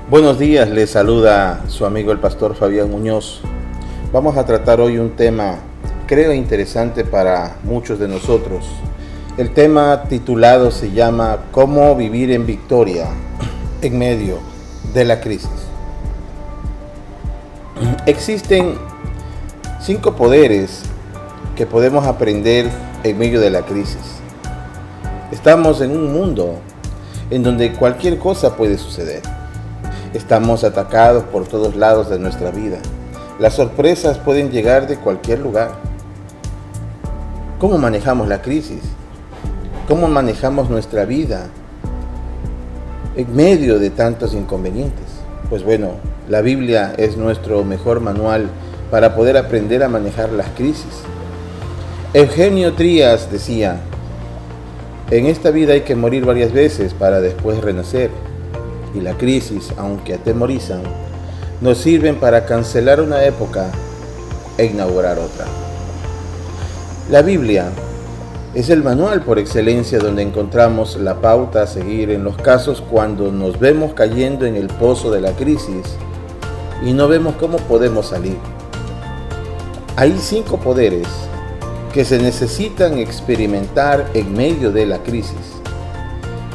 Buenos días, les saluda su amigo el pastor Fabián Muñoz. Vamos a tratar hoy un tema, creo interesante para muchos de nosotros. El tema titulado se llama ¿Cómo vivir en victoria en medio de la crisis? Existen 5 poderes que podemos aprender en medio de la crisis. Estamos en un mundo en donde cualquier cosa puede suceder. Estamos atacados por todos lados de nuestra vida. Las sorpresas pueden llegar de cualquier lugar. ¿Cómo manejamos la crisis? ¿Cómo manejamos nuestra vida en medio de tantos inconvenientes? Pues bueno, la Biblia es nuestro mejor manual para poder aprender a manejar las crisis. Eugenio Trías decía: en esta vida hay que morir varias veces para después renacer. Y la crisis, aunque atemorizan, nos sirven para cancelar una época e inaugurar otra. La Biblia es el manual por excelencia donde encontramos la pauta a seguir en los casos cuando nos vemos cayendo en el pozo de la crisis y no vemos cómo podemos salir. Hay 5 poderes que se necesitan experimentar en medio de la crisis.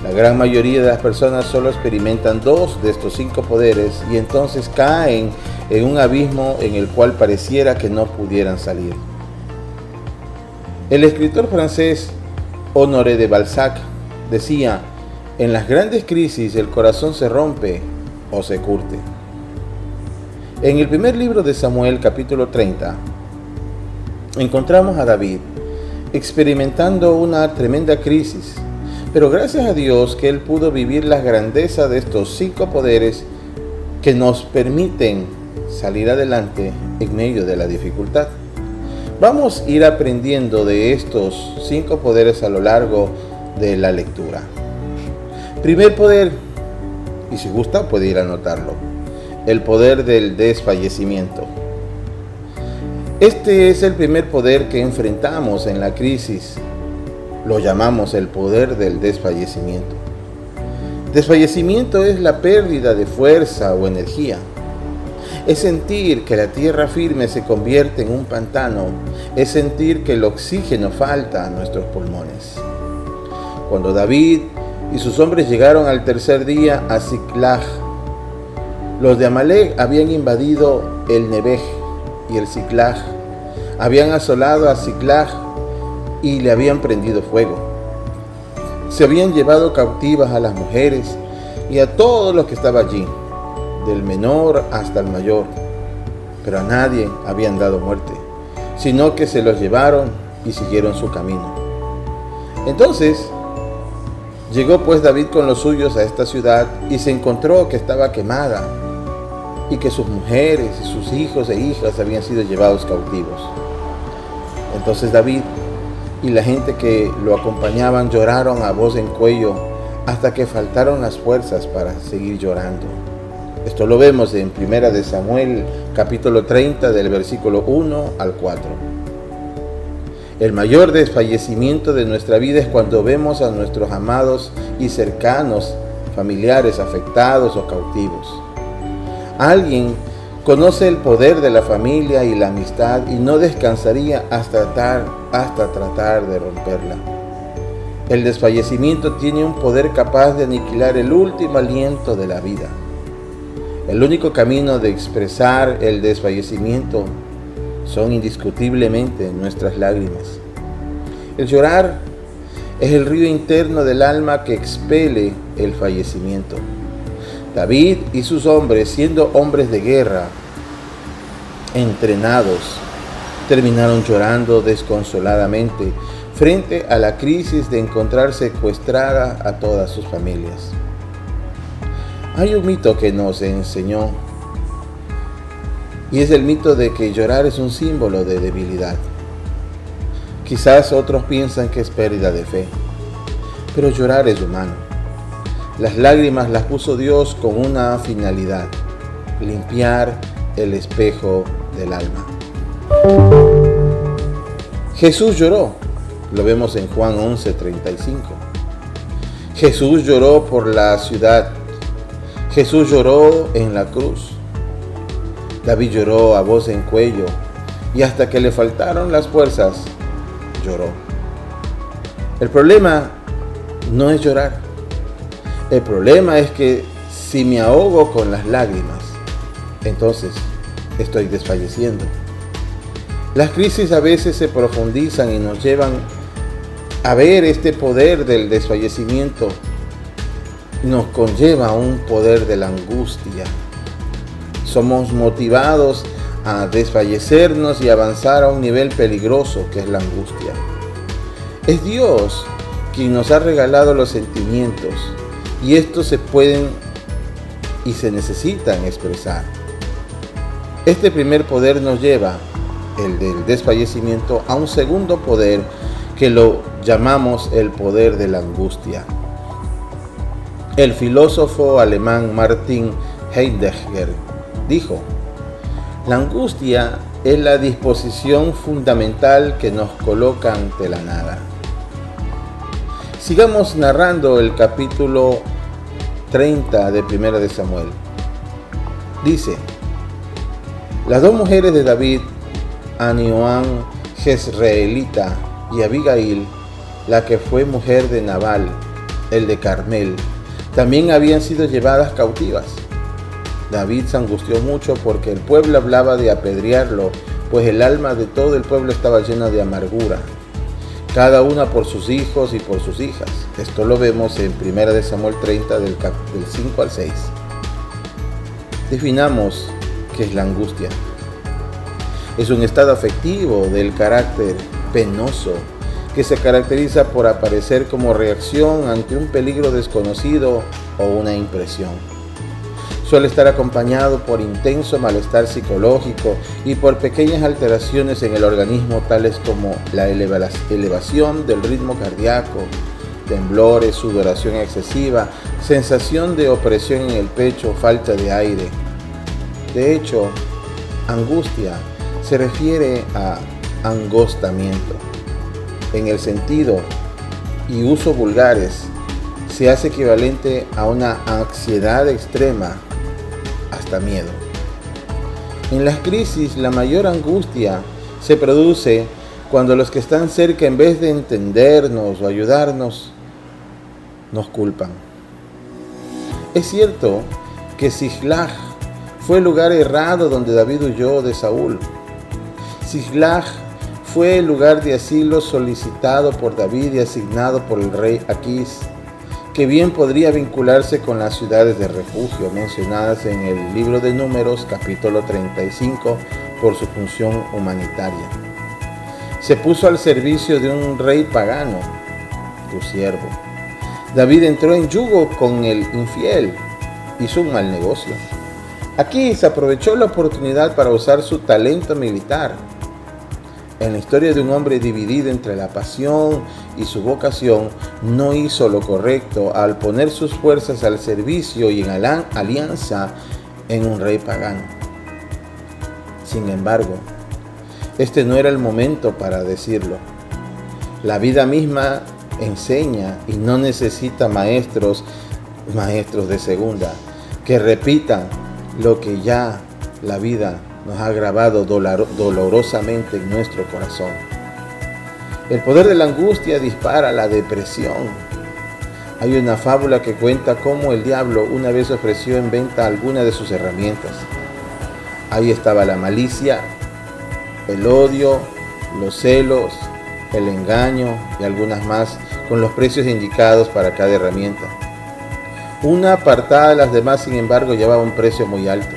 La gran mayoría de las personas solo experimentan 2 de estos 5 poderes y entonces caen en un abismo en el cual pareciera que no pudieran salir. El escritor francés Honoré de Balzac decía: en las grandes crisis el corazón se rompe o se curte. En el primer libro de Samuel, capítulo 30, encontramos a David experimentando una tremenda crisis. Pero gracias a Dios que él pudo vivir la grandeza de estos 5 poderes que nos permiten salir adelante en medio de la dificultad. Vamos a ir aprendiendo de estos 5 poderes a lo largo de la lectura. Primer poder, y si gusta puede ir a anotarlo: el poder del desfallecimiento. Este es el primer poder que enfrentamos en la crisis. Lo llamamos el poder del desfallecimiento. Desfallecimiento es la pérdida de fuerza o energía. Es sentir que la tierra firme se convierte en un pantano. Es sentir que el oxígeno falta a nuestros pulmones. Cuando David y sus hombres llegaron al tercer día a Siclag, los de Amalec habían invadido el Nebej y el Siclag. Habían asolado a Siclag y le habían prendido fuego. Se habían llevado cautivas a las mujeres y a todos los que estaban allí, del menor hasta el mayor, pero a nadie habían dado muerte, sino que se los llevaron y siguieron su camino. Entonces llegó pues David con los suyos a esta ciudad y se encontró que estaba quemada y que sus mujeres y sus hijos e hijas habían sido llevados cautivos. Entonces David y la gente que lo acompañaban lloraron a voz en cuello hasta que faltaron las fuerzas para seguir llorando. Esto lo vemos en 1 de Samuel, capítulo 30, del versículo 1 al 4. El mayor desfallecimiento de nuestra vida es cuando vemos a nuestros amados y cercanos, familiares afectados o cautivos. Alguien conoce el poder de la familia y la amistad y no descansaría hasta tratar de romperla. El desfallecimiento tiene un poder capaz de aniquilar el último aliento de la vida. El único camino de expresar el desfallecimiento son indiscutiblemente nuestras lágrimas. El llorar es el río interno del alma que expele el fallecimiento. David y sus hombres, siendo hombres de guerra, entrenados, terminaron llorando desconsoladamente frente a la crisis de encontrar secuestrada a todas sus familias. Hay un mito que nos enseñó, y es el mito de que llorar es un símbolo de debilidad. Quizás otros piensan que es pérdida de fe, pero llorar es humano. Las lágrimas las puso Dios con una finalidad: limpiar el espejo del alma. Jesús lloró, lo vemos en Juan 11:35. Jesús lloró por la ciudad. Jesús lloró en la cruz. David lloró a voz en cuello y hasta que le faltaron las fuerzas, lloró. El problema no es llorar. El problema es que si me ahogo con las lágrimas, entonces estoy desfalleciendo. Las crisis a veces se profundizan y nos llevan a ver este poder del desfallecimiento. Nos conlleva a un poder de la angustia. Somos motivados a desfallecernos y avanzar a un nivel peligroso que es la angustia. Es Dios quien nos ha regalado los sentimientos y estos se pueden y se necesitan expresar. Este primer poder nos lleva, el del desfallecimiento, a un segundo poder que lo llamamos el poder de la angustia. El filósofo alemán Martin Heidegger dijo: la angustia es la disposición fundamental que nos coloca ante la nada. Sigamos narrando el capítulo 30 de Primera de Samuel. Dice: las dos mujeres de David, Ahinoam Jezreelita y Abigail, la que fue mujer de Nabal, el de Carmel, también habían sido llevadas cautivas. David se angustió mucho porque el pueblo hablaba de apedrearlo, pues el alma de todo el pueblo estaba llena de amargura, cada una por sus hijos y por sus hijas. Esto lo vemos en 1 de Samuel 30 del 5 al 6. Definamos qué es la angustia. Es un estado afectivo del carácter penoso que se caracteriza por aparecer como reacción ante un peligro desconocido o una impresión. Suele estar acompañado por intenso malestar psicológico y por pequeñas alteraciones en el organismo, tales como la elevación del ritmo cardíaco, temblores, sudoración excesiva, sensación de opresión en el pecho, falta de aire. De hecho, angustia se refiere a angostamiento. En el sentido y uso vulgares, se hace equivalente a una ansiedad extrema, hasta miedo. En las crisis, la mayor angustia se produce cuando los que están cerca, en vez de entendernos o ayudarnos, nos culpan. Es cierto que Ziklag fue el lugar errado donde David huyó de Saúl. Ziklag fue el lugar de asilo solicitado por David y asignado por el rey Aquís, que bien podría vincularse con las ciudades de refugio mencionadas en el libro de Números, capítulo 35, por su función humanitaria. Se puso al servicio de un rey pagano, tu siervo. David entró en yugo con el infiel, hizo un mal negocio. Aquís aprovechó la oportunidad para usar su talento militar. En la historia de un hombre dividido entre la pasión y su vocación, no hizo lo correcto al poner sus fuerzas al servicio y en alianza en un rey pagano. Sin embargo, este no era el momento para decirlo. La vida misma enseña y no necesita maestros de segunda, que repitan lo que ya la vida nos ha grabado dolorosamente en nuestro corazón. El poder de la angustia dispara la depresión. Hay una fábula que cuenta cómo el diablo una vez ofreció en venta alguna de sus herramientas. Ahí estaba la malicia, el odio, los celos, el engaño y algunas más, con los precios indicados para cada herramienta. Una apartada de las demás, sin embargo, llevaba un precio muy alto.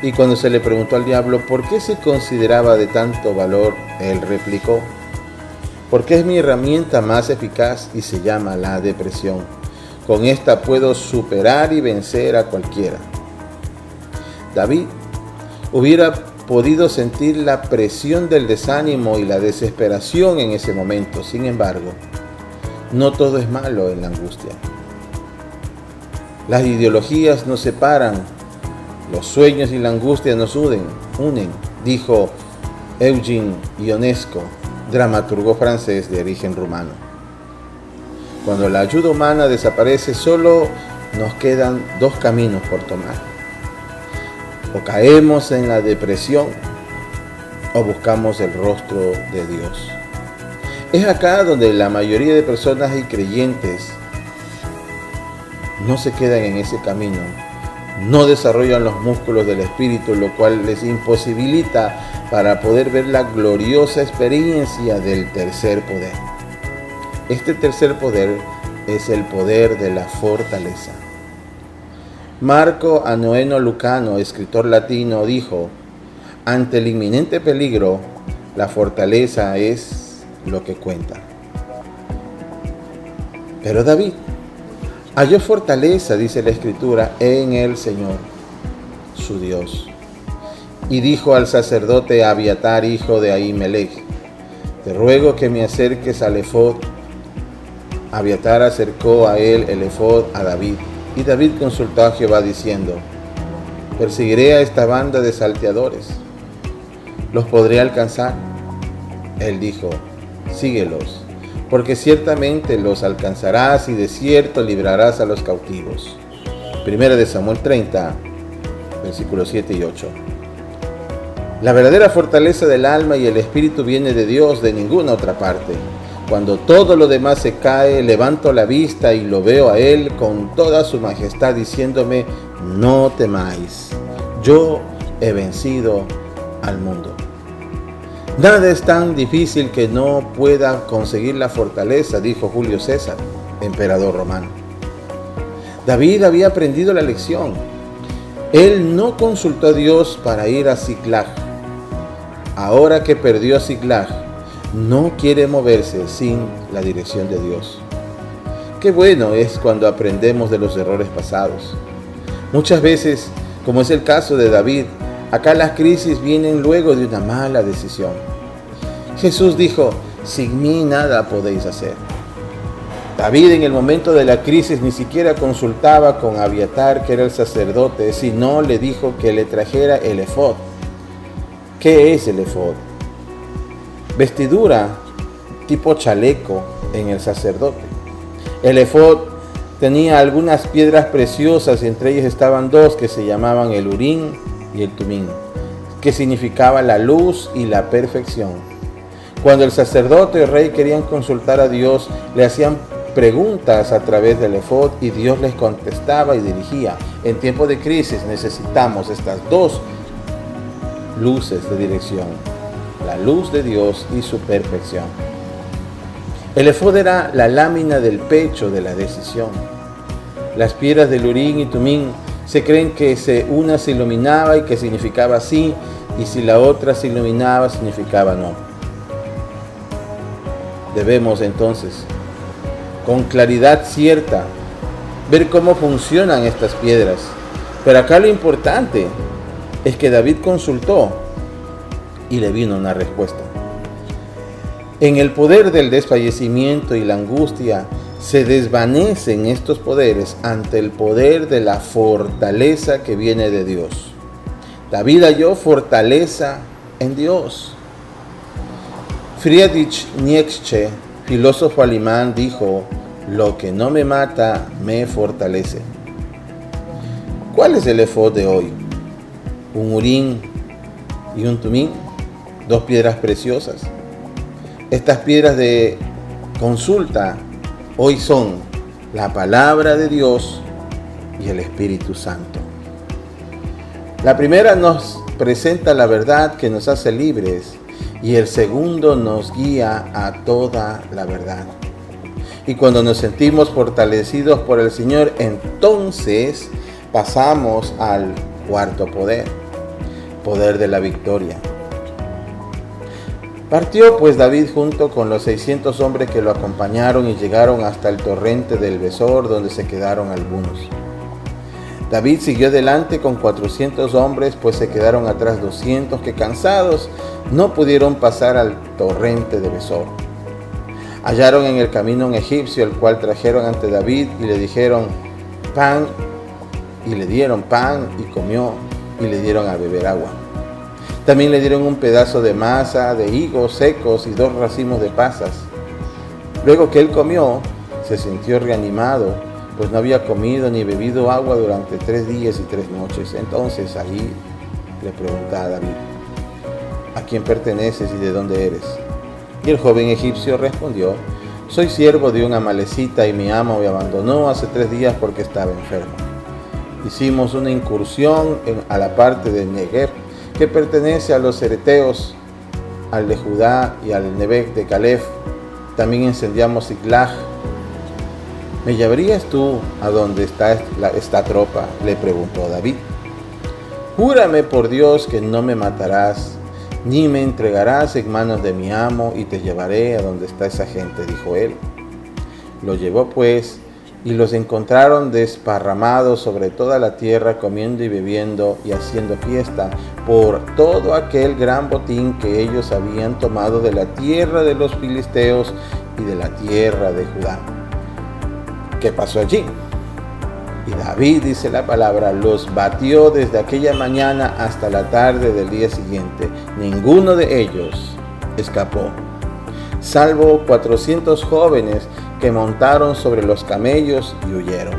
Y cuando se le preguntó al diablo por qué se consideraba de tanto valor, él replicó: porque es mi herramienta más eficaz y se llama la depresión. Con esta puedo superar y vencer a cualquiera. David hubiera podido sentir la presión del desánimo y la desesperación en ese momento. Sin embargo, no todo es malo en la angustia. Las ideologías nos separan, los sueños y la angustia nos unen, dijo Eugene Ionesco, dramaturgo francés de origen rumano. Cuando la ayuda humana desaparece, solo nos quedan dos caminos por tomar. O caemos en la depresión o buscamos el rostro de Dios. Es acá donde la mayoría de personas y creyentes no se quedan en ese camino, no desarrollan los músculos del espíritu, lo cual les imposibilita para poder ver la gloriosa experiencia del tercer poder. Este tercer poder es el poder de la fortaleza. Marco Anoeno Lucano, escritor latino, dijo: ante el inminente peligro, la fortaleza es lo que cuenta. Pero David halló fortaleza, dice la Escritura, en el Señor, su Dios. Y dijo al sacerdote Abiatar, hijo de Ahimelech: te ruego que me acerques al efod. Abiatar acercó a él el efod a David, y David consultó a Jehová diciendo: perseguiré a esta banda de salteadores, ¿los podré alcanzar? Él dijo: síguelos, porque ciertamente los alcanzarás y de cierto librarás a los cautivos. Primera de Samuel 30, versículos 7 y 8. La verdadera fortaleza del alma y el espíritu viene de Dios, de ninguna otra parte. Cuando todo lo demás se cae, levanto la vista y lo veo a Él con toda su majestad, diciéndome: no temáis, yo he vencido al mundo. Nada es tan difícil que no pueda conseguir la fortaleza, dijo Julio César, emperador romano. David había aprendido la lección. Él no consultó a Dios para ir a Ziklag. Ahora que perdió a Ziklag, no quiere moverse sin la dirección de Dios. Qué bueno es cuando aprendemos de los errores pasados. Muchas veces, como es el caso de David, acá las crisis vienen luego de una mala decisión. Jesús dijo: sin mí nada podéis hacer. David en el momento de la crisis ni siquiera consultaba con Abiatar, que era el sacerdote, sino le dijo que le trajera el efod. ¿Qué es el efod? Vestidura tipo chaleco en el sacerdote. El efod tenía algunas piedras preciosas, entre ellas estaban dos que se llamaban el Urim y el Tumim, que significaba la luz y la perfección. Cuando el sacerdote y el rey querían consultar a Dios, le hacían preguntas a través del efod y Dios les contestaba y dirigía. En tiempo de crisis necesitamos estas dos luces de dirección: la luz de Dios y su perfección. El efod era la lámina del pecho de la decisión. Las piedras del Urim y Tumim se creen que una se iluminaba y que significaba sí, y si la otra se iluminaba significaba no. Debemos entonces, con claridad cierta, ver cómo funcionan estas piedras. Pero acá lo importante es que David consultó y le vino una respuesta. En el poder del desfallecimiento y la angustia se desvanecen estos poderes ante el poder de la fortaleza que viene de Dios. David halló fortaleza en Dios. Friedrich Nietzsche, filósofo alemán, dijo: lo que no me mata me fortalece. ¿Cuál es el efod de hoy? Un Urim y un Tumim, dos piedras preciosas. Estas piedras de consulta hoy son la palabra de Dios y el Espíritu Santo. La primera nos presenta la verdad que nos hace libres, y el segundo nos guía a toda la verdad. Y cuando nos sentimos fortalecidos por el Señor, entonces pasamos al cuarto poder, poder de la victoria. Partió pues David junto con los 600 hombres que lo acompañaron y llegaron hasta el torrente del Besor, donde se quedaron algunos. David siguió adelante con 400 hombres, pues se quedaron atrás 200 que, cansados, no pudieron pasar al torrente de Besor. Hallaron en el camino un egipcio, el cual trajeron ante David y le dijeron pan, y le dieron pan y comió, y le dieron a beber agua. También le dieron un pedazo de masa, de higos secos y 2 racimos de pasas. Luego que él comió, se sintió reanimado pues no había comido ni bebido agua durante 3 días y 3 noches. Entonces ahí le pregunta a David: ¿a quién perteneces y de dónde eres? Y el joven egipcio respondió: soy siervo de un amalecita y mi amo me abandonó hace 3 días porque estaba enfermo. Hicimos una incursión a la parte de Negev que pertenece a los cereteos, al de Judá y al Nebec de Caleb. También incendiamos Ziklag. ¿Me llevarías tú a donde está esta tropa?, le preguntó David. Júrame por Dios que no me matarás, ni me entregarás en manos de mi amo, y te llevaré a donde está esa gente, dijo él. Lo llevó pues, y los encontraron desparramados sobre toda la tierra, comiendo y bebiendo y haciendo fiesta por todo aquel gran botín que ellos habían tomado de la tierra de los filisteos y de la tierra de Judá. ¿Qué pasó allí? Y David, dice la palabra, los batió desde aquella mañana hasta la tarde del día siguiente. Ninguno de ellos escapó, salvo 400 jóvenes que montaron sobre los camellos y huyeron.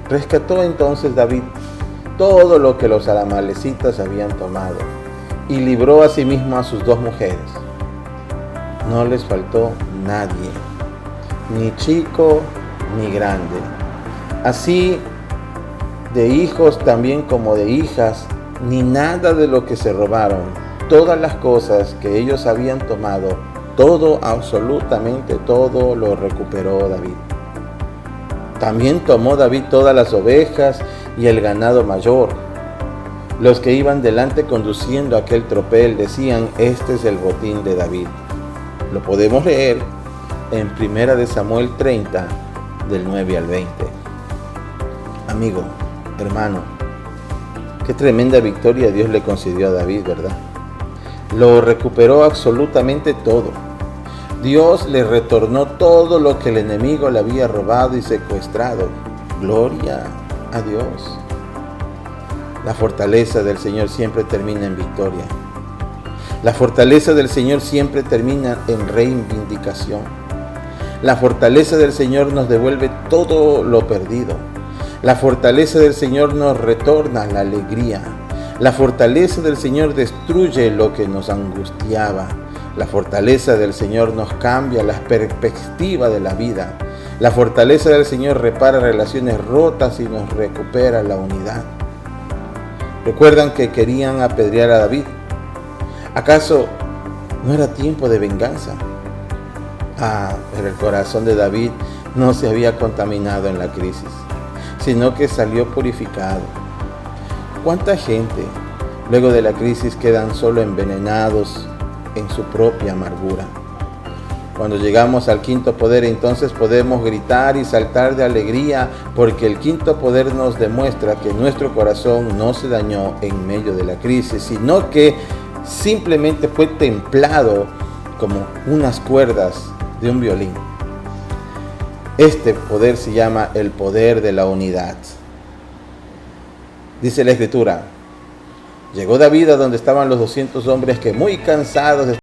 Rescató entonces David todo lo que los amalecitas habían tomado y libró asimismo a sus 2 mujeres. No les faltó nadie, ni chico ni grande. Así de hijos también como de hijas, ni nada de lo que se robaron. Todas las cosas que ellos habían tomado, todo, absolutamente todo, lo recuperó David. También tomó David todas las ovejas y el ganado mayor. Los que iban delante conduciendo aquel tropel decían: este es el botín de David. Lo podemos leer en 1 Samuel 30, del 9 al 20. Amigo, hermano, qué tremenda victoria Dios le concedió a David, ¿verdad? Lo recuperó absolutamente todo. Dios le retornó todo lo que el enemigo le había robado y secuestrado. Gloria a Dios. La fortaleza del Señor siempre termina en victoria. La fortaleza del Señor siempre termina en reivindicación. La fortaleza del Señor nos devuelve todo lo perdido. La fortaleza del Señor nos retorna la alegría. La fortaleza del Señor destruye lo que nos angustiaba. La fortaleza del Señor nos cambia la perspectiva de la vida. La fortaleza del Señor repara relaciones rotas y nos recupera la unidad. ¿Recuerdan que querían apedrear a David? ¿Acaso no era tiempo de venganza? Pero el corazón de David no se había contaminado en la crisis, sino que salió purificado. ¿Cuánta gente luego de la crisis quedan solo envenenados en su propia amargura? Cuando llegamos al quinto poder, entonces podemos gritar y saltar de alegría, porque el quinto poder nos demuestra que nuestro corazón no se dañó en medio de la crisis, sino que simplemente fue templado como unas cuerdas de un violín. Este poder se llama el poder de la unidad. Dice la Escritura: llegó David a donde estaban los 200 hombres que, muy cansados,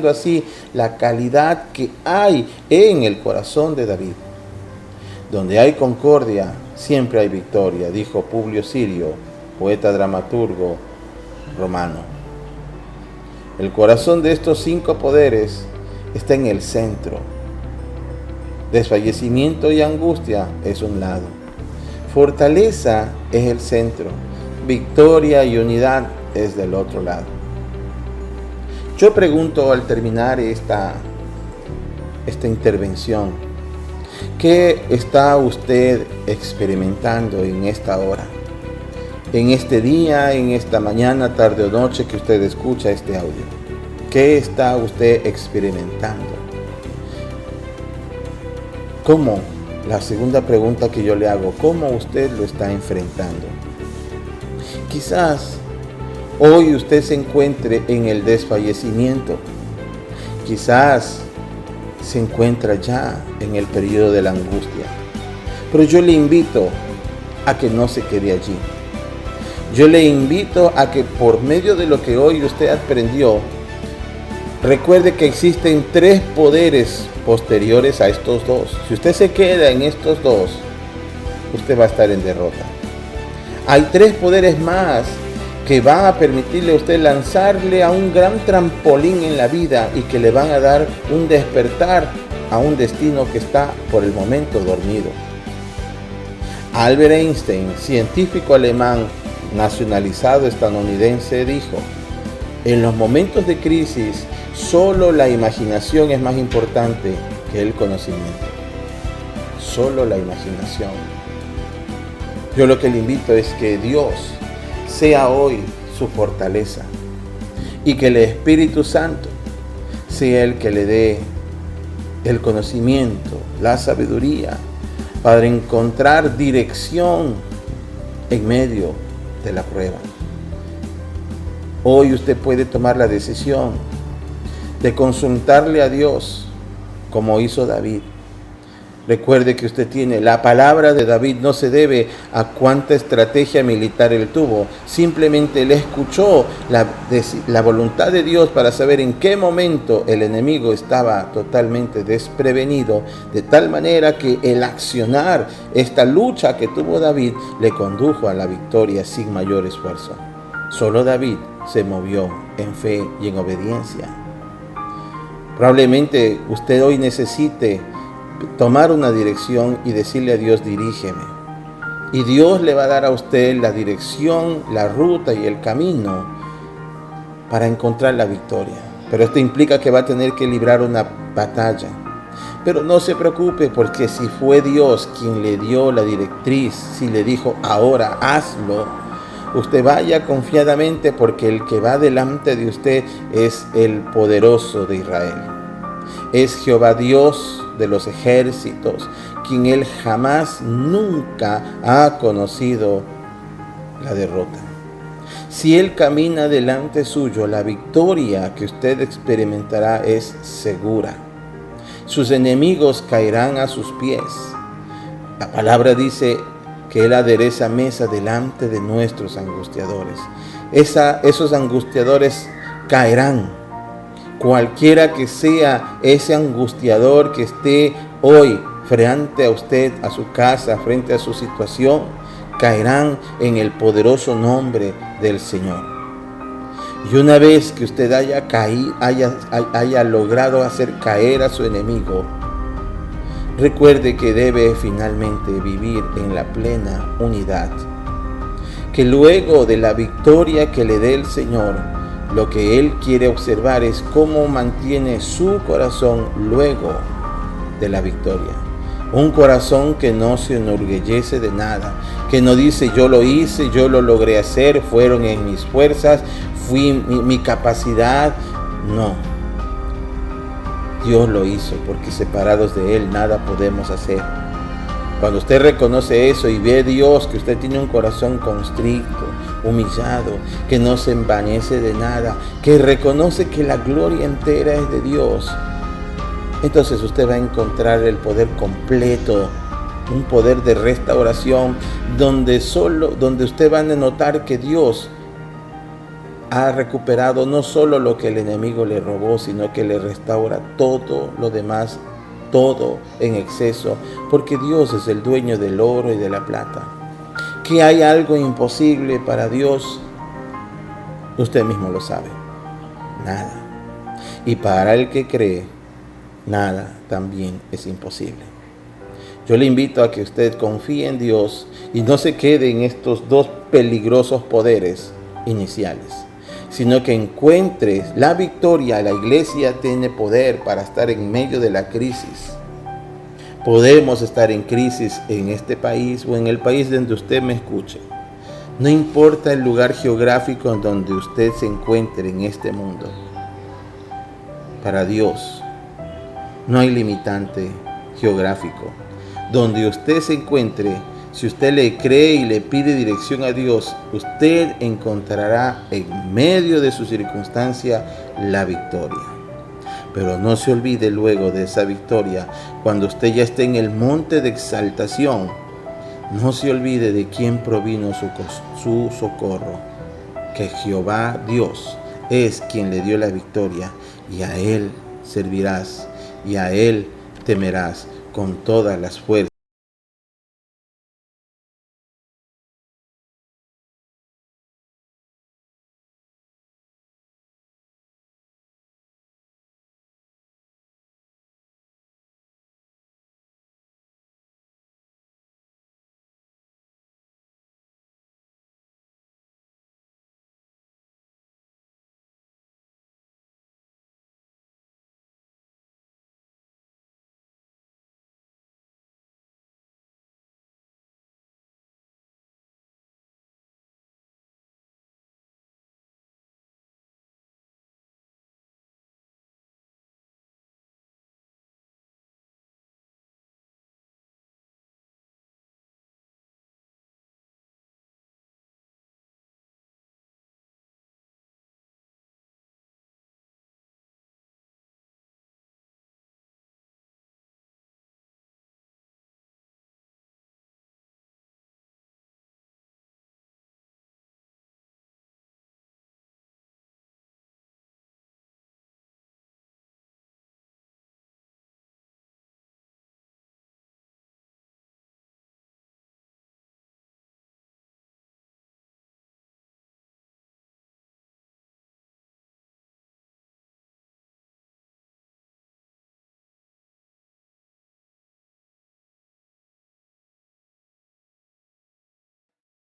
así la calidad que hay en el corazón de David. Donde hay concordia, siempre hay victoria, dijo Publio Sirio, poeta dramaturgo romano. El corazón de estos 5 poderes está en el centro. Desfallecimiento y angustia es un lado. Fortaleza es el centro. Victoria y unidad es del otro lado. Yo pregunto al terminar esta intervención, ¿qué está usted experimentando en esta hora? En este día, en esta mañana, tarde o noche que usted escucha este audio. ¿Qué está usted experimentando? ¿Cómo? La segunda pregunta que yo le hago, ¿cómo usted lo está enfrentando? Quizás hoy usted se encuentre en el desfallecimiento. Quizás se encuentra ya en el periodo de la angustia. Pero yo le invito a que no se quede allí. Yo le invito a que por medio de lo que hoy usted aprendió, recuerde que existen 3 poderes posteriores a estos 2. Si usted se queda en estos 2, usted va a estar en derrota. Hay 3 poderes más que van a permitirle a usted lanzarle a un gran trampolín en la vida y que le van a dar un despertar a un destino que está por el momento dormido. Albert Einstein, científico alemán nacionalizado estadounidense, dijo: en los momentos de crisis, solo la imaginación es más importante que el conocimiento. Solo la imaginación. Yo lo que le invito es que Dios sea hoy su fortaleza y que el Espíritu Santo sea el que le dé el conocimiento, la sabiduría para encontrar dirección en medio de la prueba. Hoy usted puede tomar la decisión de consultarle a Dios como hizo David. Recuerde que usted tiene la palabra de David, no se debe a cuánta estrategia militar él tuvo. Simplemente él escuchó la voluntad de Dios para saber en qué momento el enemigo estaba totalmente desprevenido, de tal manera que el accionar esta lucha que tuvo David le condujo a la victoria sin mayor esfuerzo. Solo David se movió en fe y en obediencia. Probablemente usted hoy necesite tomar una dirección y decirle a Dios: dirígeme. Y Dios le va a dar a usted la dirección, la ruta y el camino para encontrar la victoria. Pero esto implica que va a tener que librar una batalla. Pero no se preocupe, porque si fue Dios quien le dio la directriz, si le dijo ahora hazlo, usted vaya confiadamente, porque el que va delante de usted es el poderoso de Israel. Es Jehová Dios de los ejércitos, quien él jamás, nunca ha conocido la derrota. Si él camina delante suyo, la victoria que usted experimentará es segura. Sus enemigos caerán a sus pies. La palabra dice que él adereza mesa delante de nuestros angustiadores. Esos angustiadores caerán. Cualquiera que sea ese angustiador que esté hoy frente a usted, a su casa, frente a su situación, caerán en el poderoso nombre del Señor. Y una vez que usted haya logrado hacer caer a su enemigo, recuerde que debe finalmente vivir en la plena unidad. Que luego de la victoria que le dé el Señor, lo que Él quiere observar es cómo mantiene su corazón luego de la victoria. Un corazón que no se enorgullece de nada, que no dice yo lo hice, yo lo logré hacer, fueron en mis fuerzas, fui mi capacidad. No. Dios lo hizo, porque separados de Él nada podemos hacer. Cuando usted reconoce eso y ve a Dios, que usted tiene un corazón constricto, humillado, que no se envanece de nada, que reconoce que la gloria entera es de Dios, entonces usted va a encontrar el poder completo, un poder de restauración, donde usted va a notar que Dios ha recuperado no solo lo que el enemigo le robó, sino que le restaura todo lo demás, todo en exceso, porque Dios es el dueño del oro y de la plata. ¿Que hay algo imposible para Dios? Usted mismo lo sabe. Nada. Y para el que cree, nada también es imposible. Yo le invito a que usted confíe en Dios y no se quede en estos dos peligrosos poderes iniciales, sino que encuentre la victoria. La iglesia tiene poder para estar en medio de la crisis. Podemos estar en crisis en este país o en el país donde usted me escuche. No importa el lugar geográfico en donde usted se encuentre en este mundo. Para Dios no hay limitante geográfico. Donde usted se encuentre, si usted le cree y le pide dirección a Dios, usted encontrará en medio de su circunstancia la victoria. Pero no se olvide luego de esa victoria, cuando usted ya esté en el monte de exaltación, no se olvide de quién provino su socorro, que Jehová Dios es quien le dio la victoria, y a Él servirás y a Él temerás con todas las fuerzas